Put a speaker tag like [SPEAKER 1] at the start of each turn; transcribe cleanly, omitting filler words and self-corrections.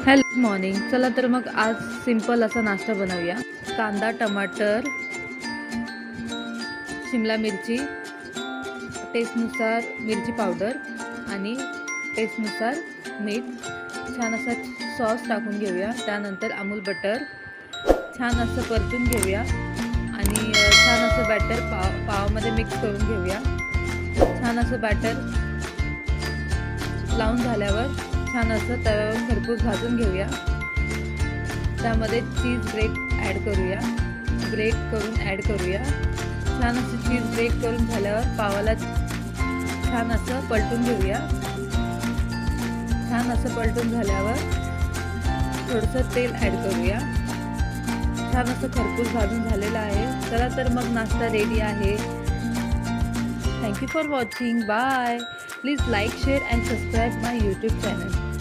[SPEAKER 1] Hello morning. चला तर मग आज सिंपल असा नाश्ता बनवूया. कांदा, टमाटर, शिमला मिरची, टेस्टनुसार मिरची पावडर आणि टेस्टनुसार मीठ, छान असा सॉस टाकून घेऊया. त्यानंतर अमूल बटर छान असं परतून घेऊया आणि छान असं बॅटर पावामध्ये मिक्स करून घेऊया. छान असं बॅटर लावून झाल्यावर छान असं तव्यावर खरपूस भाजून घेऊया. त्यामध्ये चीज ग्रेट करूया. छान असं चीज ग्रेट करून झाल्यावर पावाला छान असं पलटून घेऊया. छान असं पलटून झाल्यावर थोडंसं तेल ॲड करूया. छान असं खरपूस भाजून झालेलं आहे. चला तर मग नाश्ता रेडी आहे. Thank you for watching. Bye. Please like, share and subscribe my YouTube channel.